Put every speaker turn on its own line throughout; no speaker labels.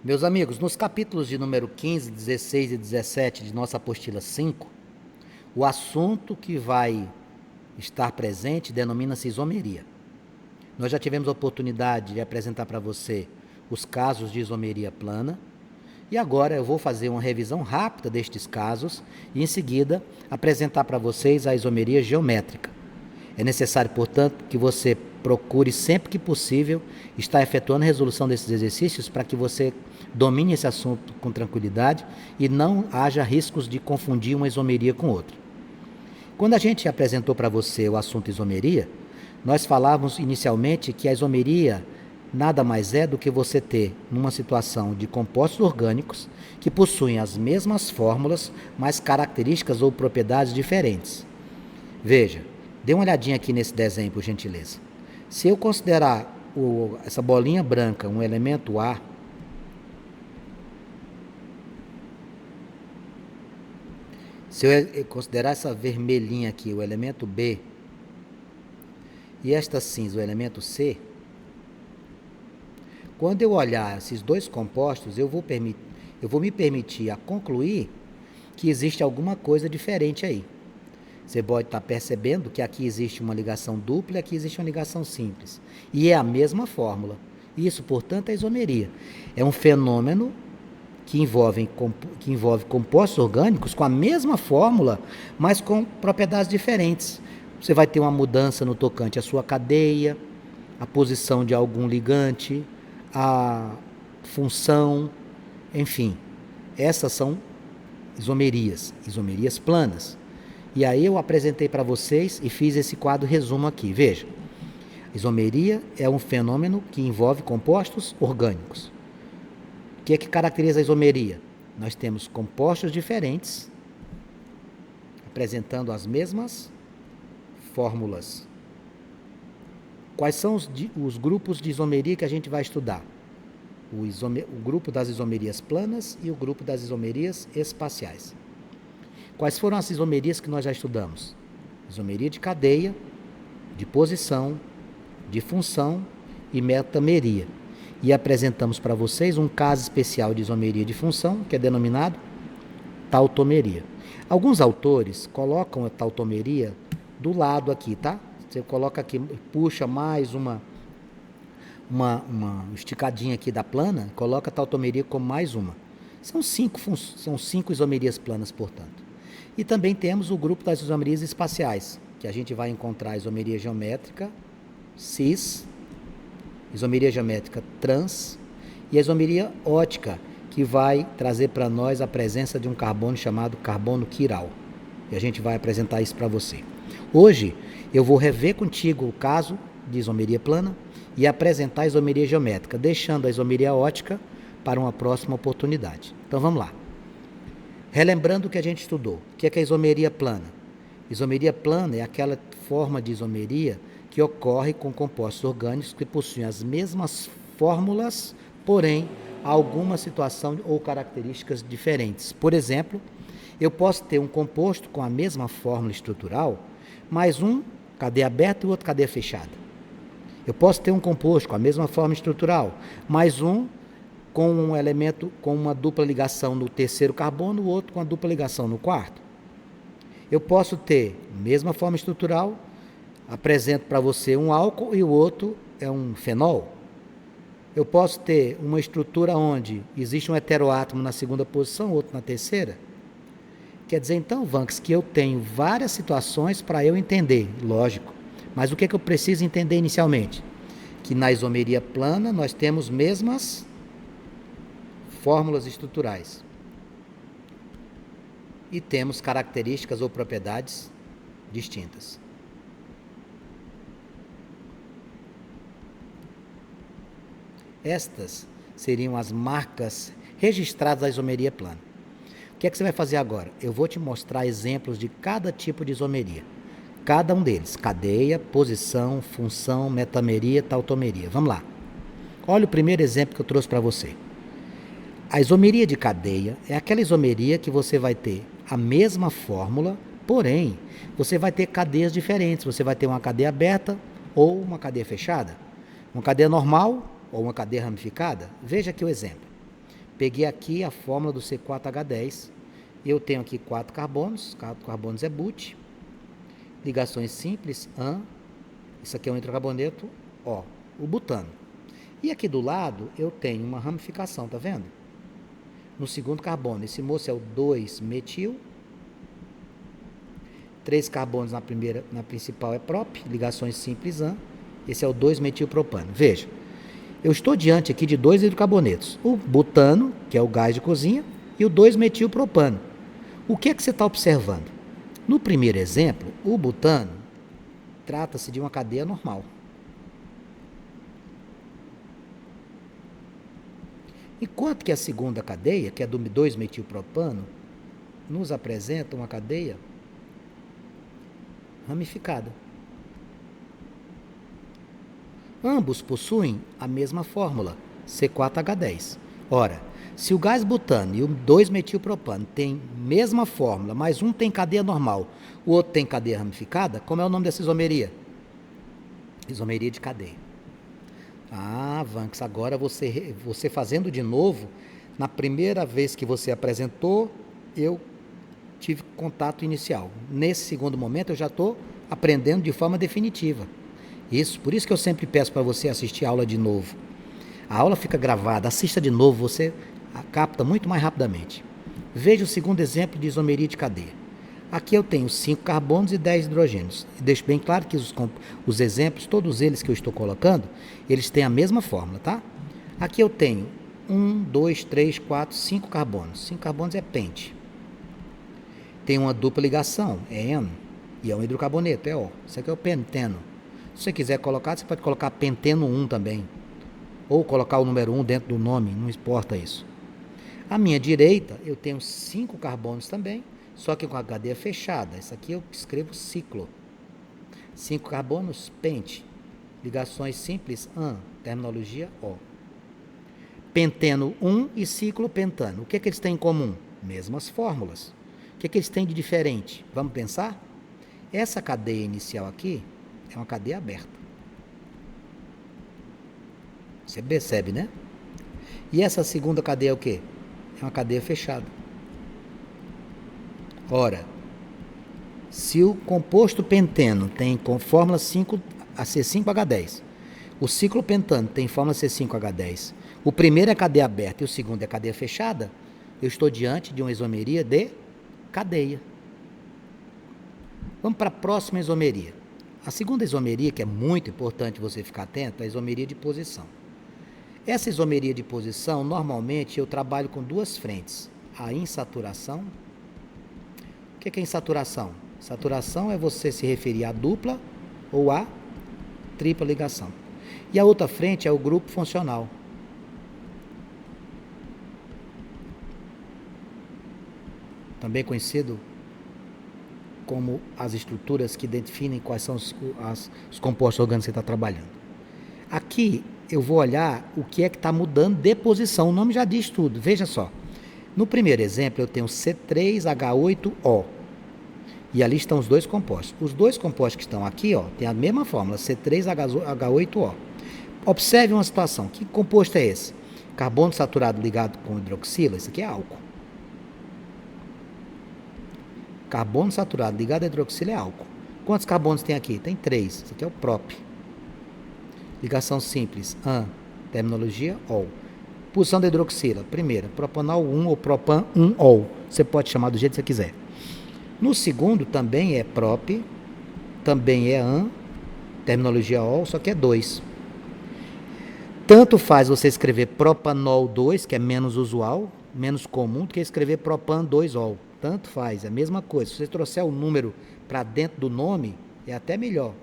Meus amigos, nos capítulos de número 15, 16 e 17 de nossa apostila 5, o assunto que vai estar presente denomina-se isomeria. Nós já tivemos a oportunidade de apresentar para você os casos de isomeria plana, e agora eu vou fazer uma revisão rápida destes casos e, em seguida, apresentar para vocês a isomeria geométrica. É necessário, portanto, que você procure sempre que possível estar efetuando a resolução desses exercícios para que você domine esse assunto com tranquilidade e não haja riscos de confundir uma isomeria com outra. Quando a gente apresentou para você o assunto isomeria, nós falávamos inicialmente que a isomeria nada mais é do que você ter numa situação de compostos orgânicos que possuem as mesmas fórmulas, mas características ou propriedades diferentes. Veja, dê uma olhadinha aqui nesse desenho, por gentileza. Se eu considerar essa bolinha branca um elemento A, se eu considerar essa vermelhinha aqui o elemento B, e esta cinza o elemento C, quando eu olhar esses dois compostos, eu vou me permitir a concluir que existe alguma coisa diferente aí. Você pode estar percebendo que aqui existe uma ligação dupla e aqui existe uma ligação simples. E é a mesma fórmula. Isso, portanto, é isomeria. É um fenômeno que envolve compostos orgânicos com a mesma fórmula, mas com propriedades diferentes. Você vai ter uma mudança no tocante à sua cadeia, a posição de algum ligante, a função, enfim. Essas são isomerias planas. E aí eu apresentei para vocês e fiz esse quadro resumo aqui. Veja, isomeria é um fenômeno que envolve compostos orgânicos. O que é que caracteriza a isomeria? Nós temos compostos diferentes apresentando as mesmas fórmulas. Quais são os grupos de isomeria que a gente vai estudar? O grupo das isomerias planas e o grupo das isomerias espaciais. Quais foram as isomerias que nós já estudamos? Isomeria de cadeia, de posição, de função e metameria. E apresentamos para vocês um caso especial de isomeria de função, que é denominado tautomeria. Alguns autores colocam a tautomeria do lado aqui, tá? Você coloca aqui, puxa mais uma esticadinha aqui da plana, coloca a tautomeria como mais uma. São cinco isomerias planas, portanto. E também temos o grupo das isomerias espaciais, que a gente vai encontrar a isomeria geométrica cis, isomeria geométrica trans e a isomeria ótica, que vai trazer para nós a presença de um carbono chamado carbono quiral. E a gente vai apresentar isso para você. Hoje eu vou rever contigo o caso de isomeria plana e apresentar a isomeria geométrica, deixando a isomeria ótica para uma próxima oportunidade. Então vamos lá. Relembrando o que a gente estudou, o que é a isomeria plana? Isomeria plana é aquela forma de isomeria que ocorre com compostos orgânicos que possuem as mesmas fórmulas, porém, alguma situação ou características diferentes. Por exemplo, eu posso ter um composto com a mesma fórmula estrutural, mas um cadeia aberta e o outro cadeia fechada. Eu posso ter um composto com a mesma forma estrutural, mas um com um elemento com uma dupla ligação no terceiro carbono, o outro com a dupla ligação no quarto. Eu posso ter a mesma forma estrutural, apresento para você um álcool e o outro é um fenol. Eu posso ter uma estrutura onde existe um heteroátomo na segunda posição, outro na terceira. Quer dizer, então, Vanks, que eu tenho várias situações para eu entender, lógico. Mas o que é que eu preciso entender inicialmente? Que na isomeria plana nós temos mesmas fórmulas estruturais. E temos características ou propriedades distintas. Estas seriam as marcas registradas da isomeria plana. O que é que você vai fazer agora? Eu vou te mostrar exemplos de cada tipo de isomeria. Cada um deles. Cadeia, posição, função, metameria, tautomeria. Vamos lá. Olha o primeiro exemplo que eu trouxe para você. A isomeria de cadeia é aquela isomeria que você vai ter a mesma fórmula, porém, você vai ter cadeias diferentes. Você vai ter uma cadeia aberta ou uma cadeia fechada. Uma cadeia normal ou uma cadeia ramificada. Veja aqui o exemplo. Peguei aqui a fórmula do C4H10. Eu tenho aqui 4 carbonos é but. Ligações simples, AN. Isso aqui é um hidrocarboneto, O, o butano. E aqui do lado eu tenho uma ramificação, tá vendo? No segundo carbono, esse moço é o 2-metil. 3 carbonos na principal é prop, ligações simples AN. Esse é o 2-metilpropano. Veja, eu estou diante aqui de 2 hidrocarbonetos. O butano, que é o gás de cozinha, e o 2-metilpropano. O que é que você está observando? No primeiro exemplo, o butano trata-se de uma cadeia normal. Enquanto que a segunda cadeia, que é do 2-metilpropano, nos apresenta uma cadeia ramificada. Ambos possuem a mesma fórmula, C4H10. Ora, se o gás butano e o 2-metilpropano têm mesma fórmula, mas um tem cadeia normal, o outro tem cadeia ramificada, como é o nome dessa isomeria? Isomeria de cadeia. Ah, Vanks, agora você fazendo de novo, na primeira vez que você apresentou, eu tive contato inicial. Nesse segundo momento, eu já estou aprendendo de forma definitiva. Por isso que eu sempre peço para você assistir a aula de novo. A aula fica gravada, assista de novo, você capta muito mais rapidamente. Veja o segundo exemplo de isomeria de cadeia. Aqui eu tenho 5 carbonos e 10 hidrogênios. Deixo bem claro que os exemplos, todos eles que eu estou colocando, eles têm a mesma fórmula, tá? Aqui eu tenho 1, 2, 3, 4, 5 carbonos. 5 carbonos é pente. Tem uma dupla ligação, é N, e é um hidrocarboneto, é O. Isso aqui é o penteno. Se você quiser colocar, você pode colocar penteno 1 também. Ou colocar o número 1 dentro do nome, não importa isso. À minha direita, eu tenho 5 carbonos também, só que com a cadeia fechada. Isso aqui eu escrevo ciclo. 5 carbonos, pente. Ligações simples, AN, terminologia O. Penteno 1 e ciclo pentano. O que eles têm em comum? Mesmas fórmulas. O que eles têm de diferente? Vamos pensar? Essa cadeia inicial aqui é uma cadeia aberta. Você percebe, né? E essa segunda cadeia é o quê? É uma cadeia fechada. Ora, se o composto penteno tem com fórmula 5 a C5H10, o ciclo pentano tem fórmula C5H10, o primeiro é cadeia aberta e o segundo é cadeia fechada, eu estou diante de uma isomeria de cadeia. Vamos para a próxima isomeria. A segunda isomeria, que é muito importante você ficar atento, é a isomeria de posição. Essa isomeria de posição, normalmente, eu trabalho com 2 frentes. A insaturação. O que é insaturação? Saturação é você se referir à dupla ou à tripla ligação. E a outra frente é o grupo funcional. Também conhecido como as estruturas que definem quais são os compostos orgânicos que você está trabalhando. Aqui eu vou olhar o que é que está mudando de posição. O nome já diz tudo. Veja só. No primeiro exemplo eu tenho C3H8O. E ali estão os 2 compostos. Os 2 compostos que estão aqui, ó, tem a mesma fórmula, C3H8O. Observe uma situação. Que composto é esse? Carbono saturado ligado com hidroxila. Isso aqui é álcool. Carbono saturado ligado a hidroxila é álcool. Quantos carbonos tem aqui? Tem 3. Isso aqui é o prop. Ligação simples, AN, terminologia OL. Posição da hidroxila, primeira, propanol 1 ou propan 1-ol. Você pode chamar do jeito que você quiser. No segundo também é prop, também é AN, terminologia OL, só que é 2. Tanto faz você escrever propanol 2, que é menos usual, menos comum, do que escrever propan 2-ol. Tanto faz, é a mesma coisa. Se você trouxer o número para dentro do nome, é até melhor.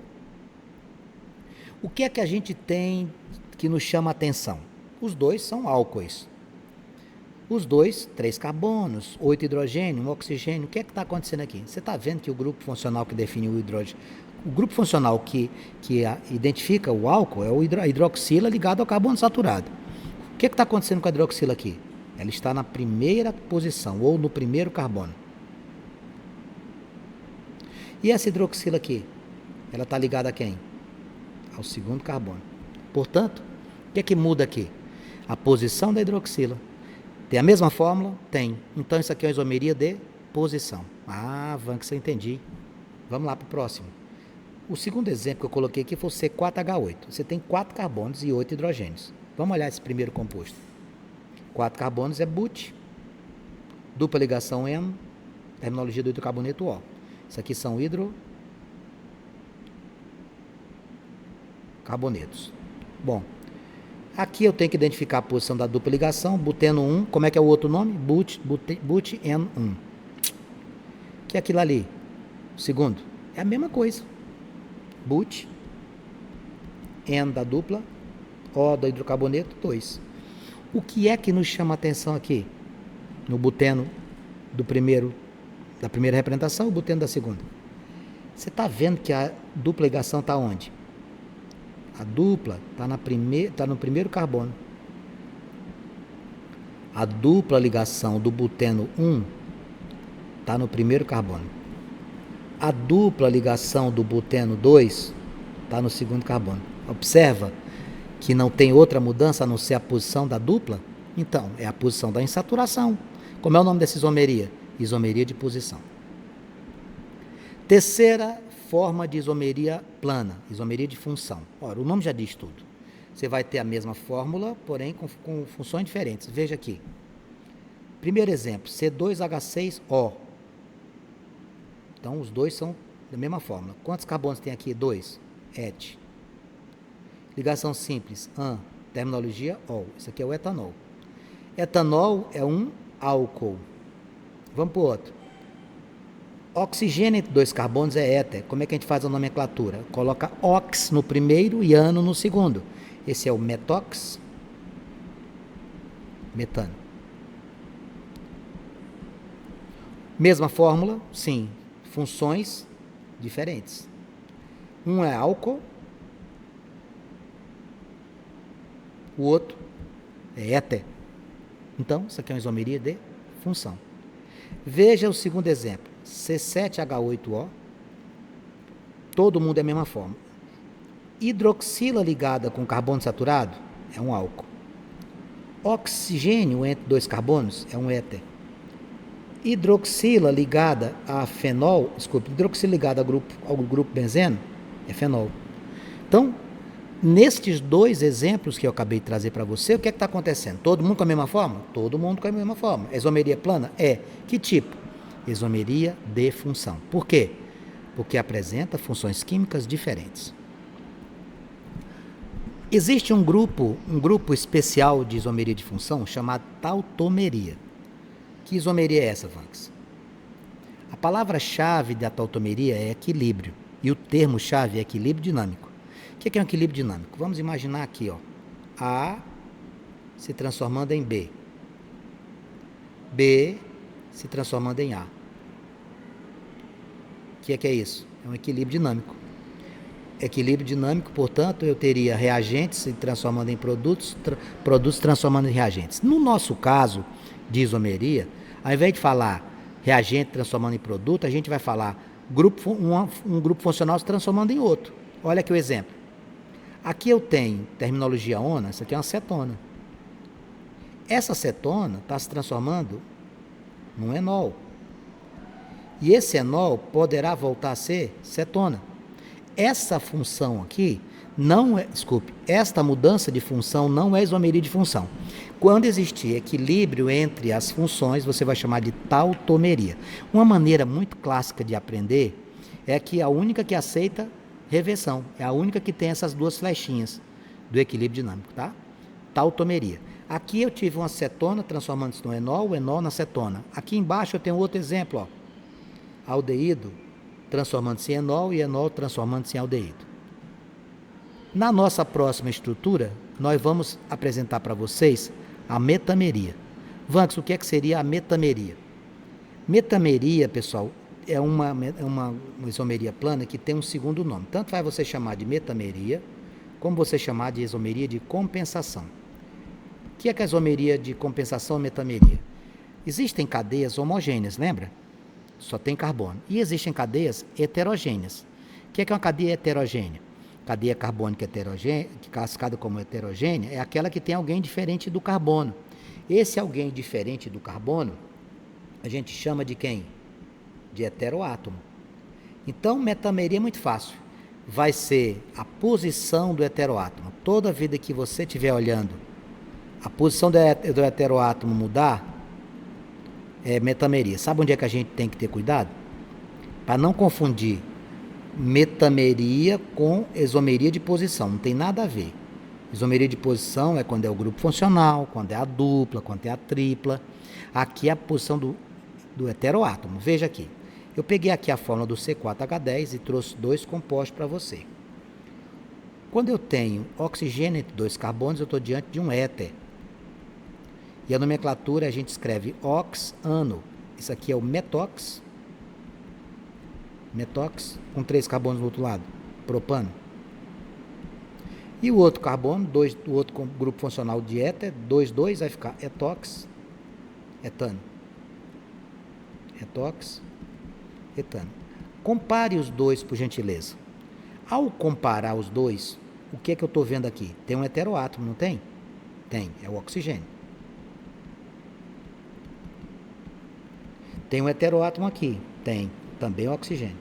O que é que a gente tem que nos chama a atenção? Os 2 são álcoois. Os 2, 3 carbonos, 8 hidrogênio, 1 oxigênio. O que é que está acontecendo aqui? Você está vendo que o grupo funcional que define o hidrogênio, o grupo funcional que identifica o álcool é a hidroxila ligado ao carbono saturado. O que é que está acontecendo com a hidroxila aqui? Ela está na primeira posição, ou no primeiro carbono. E essa hidroxila aqui? Ela está ligada a quem? Ao segundo carbono. Portanto, o que é que muda aqui? A posição da hidroxila. Tem a mesma fórmula? Tem. Então isso aqui é uma isomeria de posição. Ah, Vanks, eu entendi. Vamos lá para o próximo. O segundo exemplo que eu coloquei aqui foi o C4H8. Você tem 4 carbonos e 8 hidrogênios. Vamos olhar esse primeiro composto. 4 carbonos é but, dupla ligação N, terminologia do hidrocarboneto O. Isso aqui são hidrocarbonetos. Bom, aqui eu tenho que identificar a posição da dupla ligação, buteno 1, como é que é o outro nome? But-N1. Que é aquilo ali, o segundo. É a mesma coisa. But, N da dupla, O do hidrocarboneto, 2. O que é que nos chama a atenção aqui? No buteno da primeira representação, o buteno da segunda. Você está vendo que a dupla ligação está onde? A dupla está no primeiro carbono. A dupla ligação do buteno 1 está no primeiro carbono. A dupla ligação do buteno 2 está no segundo carbono. Observa que não tem outra mudança a não ser a posição da dupla? Então, é a posição da insaturação. Como é o nome dessa isomeria? Isomeria de posição. Terceira forma de isomeria plana, isomeria de função. Ora, o nome já diz tudo. Você vai ter a mesma fórmula, porém com funções diferentes. Veja aqui. Primeiro exemplo, C2H6O. Então, os dois são da mesma fórmula. Quantos carbonos tem aqui? 2. Et. Ligação simples, AN. Terminologia, OL. Isso aqui é o etanol. Etanol é um álcool. Vamos para o outro. Oxigênio entre 2 carbonos é éter. Como é que a gente faz a nomenclatura? Coloca ox no primeiro e ano no segundo. Esse é o metox. Metano. Mesma fórmula? Sim. Funções diferentes. Um é álcool, o outro é éter. Então, isso aqui é uma isomeria de função. Veja o segundo exemplo. C7H8O. Todo mundo é a mesma forma. Hidroxila ligada com carbono saturado é um álcool. Oxigênio entre 2 carbonos é um éter. Hidroxila ligada a fenol, hidroxila ligada ao grupo benzeno é fenol. Então, nestes 2 exemplos que eu acabei de trazer para você, o que é que está acontecendo? Todo mundo com a mesma forma? Todo mundo com a mesma forma. Isomeria plana? É. Que tipo? Isomeria de função. Por quê? Porque apresenta funções químicas diferentes. Existe um grupo especial de isomeria de função chamado tautomeria. Que isomeria é essa, Vanks? A palavra-chave da tautomeria é equilíbrio. E o termo-chave é equilíbrio dinâmico. O que é um equilíbrio dinâmico? Vamos imaginar aqui, ó, A se transformando em B. B se transformando em A. O que é isso? É um equilíbrio dinâmico. Equilíbrio dinâmico, portanto, eu teria reagentes se transformando em produtos, produtos transformando em reagentes. No nosso caso de isomeria, ao invés de falar reagente transformando em produto, a gente vai falar um grupo funcional se transformando em outro. Olha aqui o exemplo. Aqui eu tenho terminologia ONA, isso aqui é uma cetona. Essa cetona está se transformando num enol. E esse enol poderá voltar a ser cetona. Essa função aqui esta mudança de função não é isomeria de função. Quando existir equilíbrio entre as funções, você vai chamar de tautomeria. Uma maneira muito clássica de aprender é que a única que aceita reversão, é a única que tem essas 2 flechinhas do equilíbrio dinâmico, tá? Tautomeria. Aqui eu tive uma cetona transformando-se no enol, o enol na cetona. Aqui embaixo eu tenho outro exemplo, ó. Aldeído transformando-se em enol e enol transformando-se em aldeído. Na nossa próxima estrutura, nós vamos apresentar para vocês a metameria. Vanks, o que seria a metameria? Metameria, pessoal, é uma isomeria plana que tem um segundo nome. Tanto vai você chamar de metameria, como você chamar de isomeria de compensação. O que é a isomeria de compensação ou metameria? Existem cadeias homogêneas, lembra? Só tem carbono. E existem cadeias heterogêneas. O que é uma cadeia heterogênea? Cadeia carbônica heterogênea, classificada como heterogênea, é aquela que tem alguém diferente do carbono. Esse alguém diferente do carbono, a gente chama de quem? De heteroátomo. Então, metameria é muito fácil. Vai ser a posição do heteroátomo. Toda vida que você estiver olhando, a posição do heteroátomo mudar, é metameria. Sabe onde é que a gente tem que ter cuidado? Para não confundir metameria com isomeria de posição. Não tem nada a ver. Isomeria de posição é quando é o grupo funcional, quando é a dupla, quando é a tripla. Aqui é a posição do heteroátomo. Veja aqui. Eu peguei aqui a fórmula do C4H10 e trouxe 2 compostos para você. Quando eu tenho oxigênio entre 2 carbonos, eu estou diante de um éter. E a nomenclatura a gente escreve ox-ano. Isso aqui é o metox. Metox com 3 carbonos do outro lado. Propano. E o outro carbono, o outro grupo funcional de éter, 2,2, vai ficar etox, etano. Etox, etano. Compare os dois, por gentileza. Ao comparar os dois, o que é que eu estou vendo aqui? Tem um heteroátomo, não tem? Tem, é o oxigênio. Tem um heteroátomo aqui? Tem, também é o oxigênio.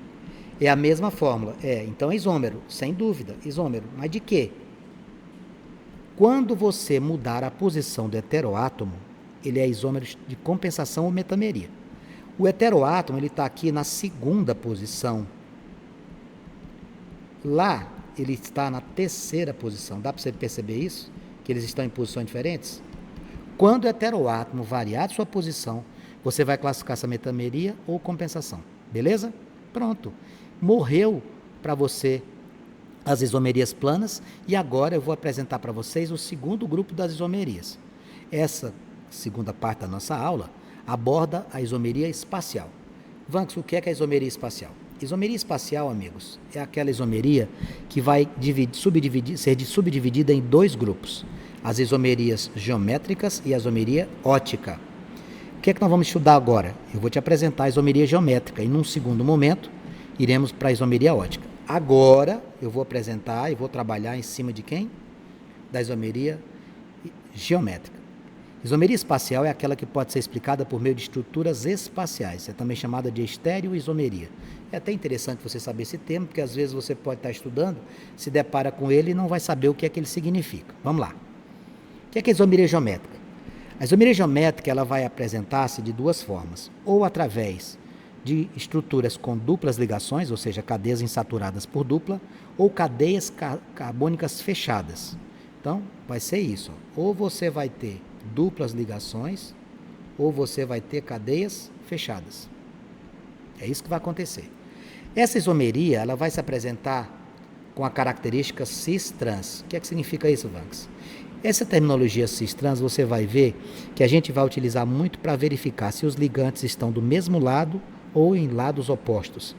É a mesma fórmula, então é isômero, sem dúvida, isômero. Mas de quê? Quando você mudar a posição do heteroátomo, ele é isômero de compensação ou metameria. O heteroátomo está aqui na segunda posição. Lá, ele está na terceira posição. Dá para você perceber isso? Que eles estão em posições diferentes? Quando o heteroátomo variar de sua posição, você vai classificar essa metameria ou compensação. Beleza? Pronto. Morreu para você as isomerias planas, e agora eu vou apresentar para vocês o segundo grupo das isomerias. Essa segunda parte da nossa aula aborda a isomeria espacial. Vanks, o que é a isomeria espacial? Isomeria espacial, amigos, é aquela isomeria que vai ser subdividida em 2 grupos, as isomerias geométricas e a isomeria ótica. O que é que nós vamos estudar agora? Eu vou te apresentar a isomeria geométrica e, num segundo momento, iremos para a isomeria ótica. Agora, eu vou apresentar e vou trabalhar em cima de quem? Da isomeria geométrica. Isomeria espacial é aquela que pode ser explicada por meio de estruturas espaciais. É também chamada de estereoisomeria. É até interessante você saber esse termo, porque às vezes você pode estar estudando, se depara com ele e não vai saber o que é que ele significa. Vamos lá. O que é a isomeria geométrica? A isomeria geométrica ela vai apresentar-se de 2 formas. Ou através de estruturas com duplas ligações, ou seja, cadeias insaturadas por dupla, ou cadeias carbônicas fechadas. Então, vai ser isso. Ou você vai ter duplas ligações, ou você vai ter cadeias fechadas. É isso que vai acontecer. Essa isomeria ela vai se apresentar com a característica cis-trans. O que é que significa isso, Vanks? Essa terminologia cis-trans você vai ver que a gente vai utilizar muito para verificar se os ligantes estão do mesmo lado ou em lados opostos.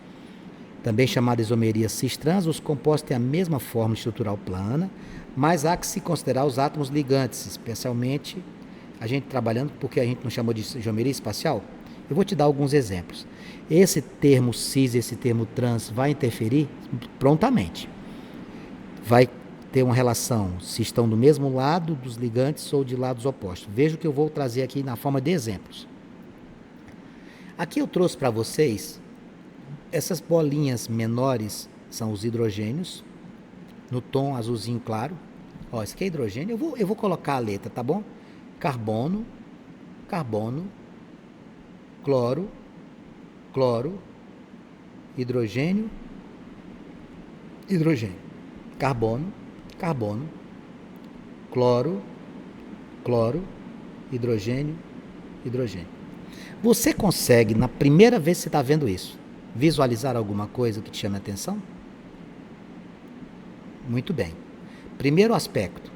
Também chamada isomeria cis-trans, os compostos têm a mesma forma estrutural plana, mas há que se considerar os átomos ligantes, especialmente a gente trabalhando porque a gente não chamou de isomeria espacial. Eu vou te dar alguns exemplos. Esse termo cis, esse termo trans vai interferir prontamente. Vai ter uma relação se estão do mesmo lado dos ligantes ou de lados opostos. Veja o que eu vou trazer aqui na forma de exemplos. Aqui eu trouxe para vocês essas bolinhas menores, são os hidrogênios, no tom azulzinho claro. Ó, esse aqui é hidrogênio, eu vou colocar a letra, tá bom? Carbono, carbono, cloro, cloro, hidrogênio, hidrogênio, carbono, carbono, cloro, cloro, hidrogênio, hidrogênio. Você consegue, na primeira vez que você está vendo isso, visualizar alguma coisa que te chame a atenção? Muito bem. Primeiro aspecto,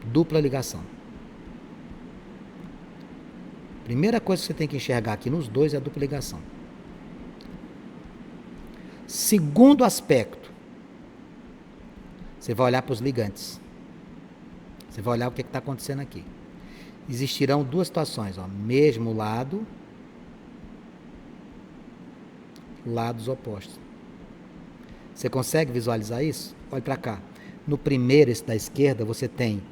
dupla ligação. Primeira coisa que você tem que enxergar aqui nos dois é a dupla ligação. Segundo aspecto, você vai olhar para os ligantes. Você vai olhar o que está acontecendo aqui. Existirão duas situações, ó, mesmo lado, lados opostos. Você consegue visualizar isso? Olha para cá. No primeiro, esse da esquerda, você tem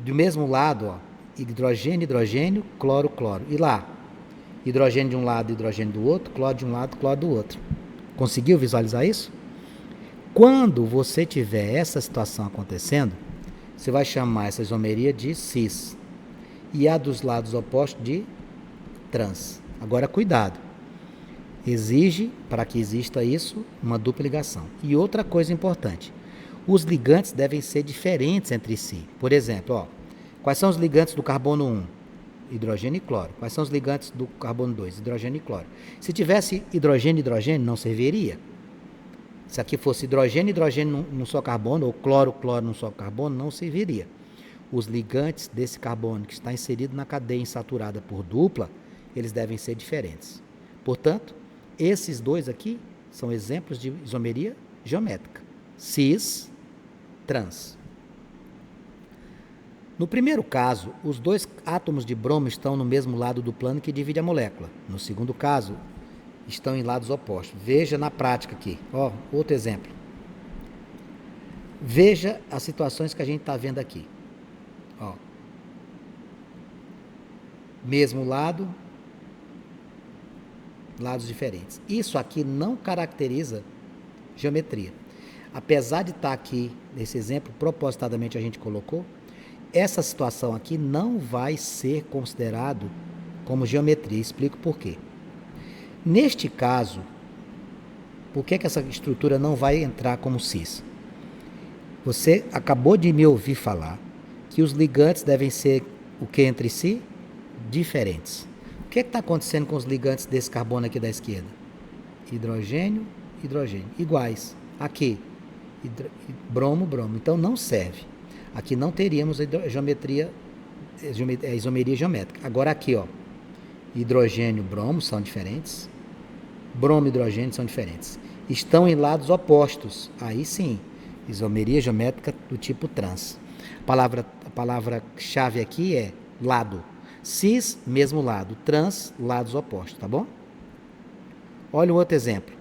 do mesmo lado, ó, hidrogênio, hidrogênio, cloro, cloro. E lá? Hidrogênio de um lado, hidrogênio do outro, cloro de um lado, cloro do outro. Conseguiu visualizar isso? Quando você tiver essa situação acontecendo, você vai chamar essa isomeria de cis e a dos lados opostos de trans. Agora, cuidado. Exige, para que exista isso, uma dupla ligação. E outra coisa importante, os ligantes devem ser diferentes entre si. Por exemplo, quais são os ligantes do carbono 1? Hidrogênio e cloro. Quais são os ligantes do carbono 2? Hidrogênio e cloro. Se tivesse hidrogênio e hidrogênio, não serviria. Se aqui fosse hidrogênio e hidrogênio num só carbono, ou cloro, cloro num só carbono, não serviria. Os ligantes desse carbono que está inserido na cadeia insaturada por dupla, eles devem ser diferentes. Portanto, esses dois aqui são exemplos de isomeria geométrica. Cis, trans. No primeiro caso, os dois átomos de bromo estão no mesmo lado do plano que divide a molécula. No segundo caso, estão em lados opostos. Veja na prática aqui. Outro exemplo. Veja as situações que a gente está vendo aqui. Mesmo lado, lados diferentes. Isso aqui não caracteriza geometria. Apesar de estar aqui, nesse exemplo, propositadamente a gente colocou, essa situação aqui não vai ser considerado como geometria. Explico por quê. Neste caso, por que essa estrutura não vai entrar como cis? Você acabou de me ouvir falar que os ligantes devem ser o que entre si? Diferentes. O que está acontecendo com os ligantes desse carbono aqui da esquerda? Hidrogênio, hidrogênio. Iguais. Aqui, bromo, bromo. Então não serve. Aqui não teríamos isomeria geométrica. Agora aqui, hidrogênio, bromo são diferentes. Bromo e hidrogênio são diferentes. Estão em lados opostos. Aí sim, isomeria geométrica do tipo trans. A palavra-chave aqui é lado. Cis, mesmo lado. Trans, lados opostos, tá bom? Olha um outro exemplo.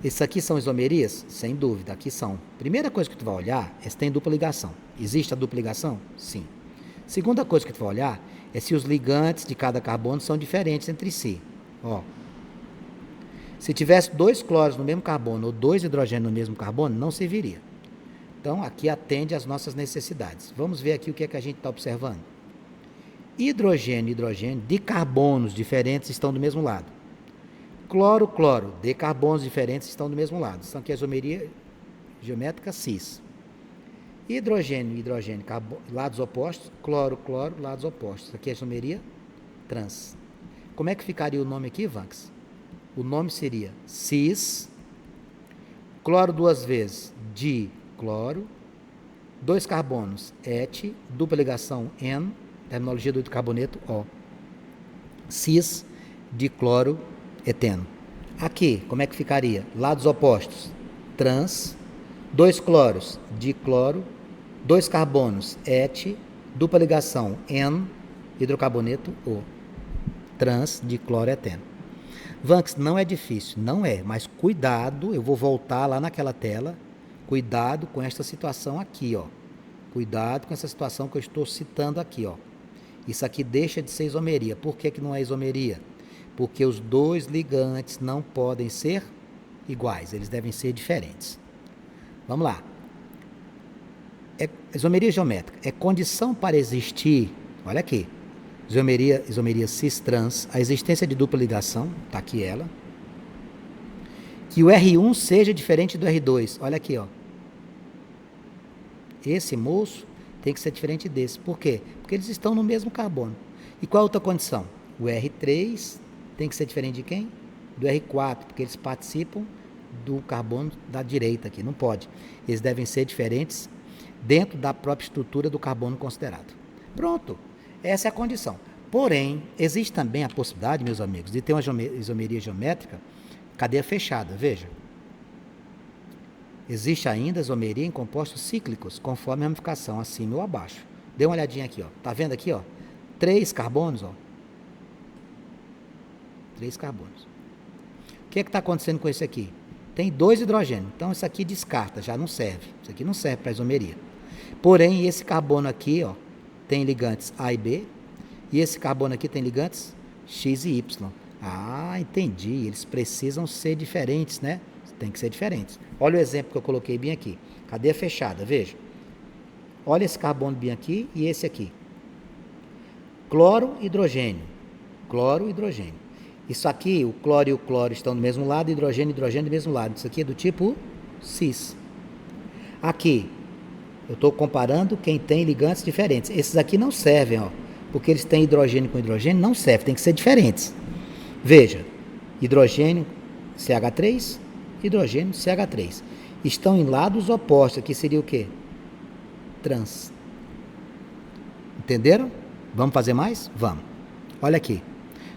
Esses aqui são isomerias? Sem dúvida, aqui são. Primeira coisa que tu vai olhar é se tem dupla ligação. Existe a dupla ligação? Sim. Segunda coisa que tu vai olhar é se os ligantes de cada carbono são diferentes entre si. Se tivesse 2 cloros no mesmo carbono ou 2 hidrogênios no mesmo carbono, não serviria. Então, aqui atende às nossas necessidades. Vamos ver aqui o que é que a gente está observando. Hidrogênio e hidrogênio de carbonos diferentes estão do mesmo lado. Cloro, cloro de carbonos diferentes estão do mesmo lado. Então, aqui a isomeria geométrica cis. Hidrogênio e hidrogênio, lados opostos. Cloro, cloro, lados opostos. Aqui a isomeria trans. Como é que ficaria o nome aqui, Vanks? O nome seria cis, cloro 2 vezes, dicloro, 2 carbonos, et, dupla ligação N, terminologia do carboneto O. Cis, dicloro, eteno. Aqui, como é que ficaria? Lados opostos, trans, 2 cloros, dicloro, 2 carbonos, et, dupla ligação N, hidrocarboneto O. Trans, dicloro, eteno. Vanks, não é difícil, não é, mas cuidado, eu vou voltar lá naquela tela, cuidado com esta situação aqui, Cuidado com essa situação que eu estou citando aqui, Isso aqui deixa de ser isomeria. Por que não é isomeria? Porque os dois ligantes não podem ser iguais, eles devem ser diferentes. Vamos lá. Isomeria geométrica é condição para existir, olha aqui, isomeria cis-trans, a existência de dupla ligação, está aqui ela, que o R1 seja diferente do R2, olha aqui, esse moço tem que ser diferente desse, por quê? Porque eles estão no mesmo carbono. E qual a outra condição? O R3 tem que ser diferente de quem? Do R4, porque eles participam do carbono da direita aqui, não pode. Eles devem ser diferentes dentro da própria estrutura do carbono considerado. Pronto. Essa é a condição. Porém, existe também a possibilidade, meus amigos, de ter uma isomeria geométrica cadeia fechada. Veja. Existe ainda isomeria em compostos cíclicos, conforme a ramificação, acima ou abaixo. Dê uma olhadinha aqui, Tá vendo aqui, 3 carbonos, 3 carbonos. O que está acontecendo com esse aqui? Tem 2 hidrogênios. Então, isso aqui descarta, já não serve. Isso aqui não serve para isomeria. Porém, esse carbono aqui, tem ligantes A e B, e esse carbono aqui tem ligantes X e Y. Ah, entendi, eles precisam ser diferentes, né? Tem que ser diferentes. Olha o exemplo que eu coloquei bem aqui. Cadeia fechada, veja. Olha esse carbono bem aqui e esse aqui. Cloro, hidrogênio. Cloro, hidrogênio. Isso aqui, o cloro e o cloro estão do mesmo lado, hidrogênio e hidrogênio do mesmo lado. Isso aqui é do tipo cis. Aqui, eu estou comparando quem tem ligantes diferentes. Esses aqui não servem, ó, porque eles têm hidrogênio com hidrogênio, não serve, tem que ser diferentes. Veja, hidrogênio CH3, hidrogênio CH3. Estão em lados opostos, aqui seria o quê? Trans. Entenderam? Vamos fazer mais? Vamos. Olha aqui.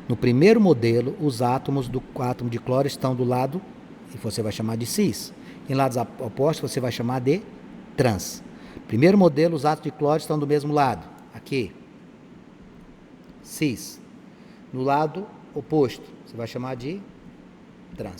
No primeiro modelo, os átomos do átomo de cloro estão do lado, e você vai chamar de cis. Em lados opostos, você vai chamar de trans. Primeiro modelo, os átomos de cloro estão do mesmo lado. Aqui. Cis. No lado oposto, você vai chamar de trans.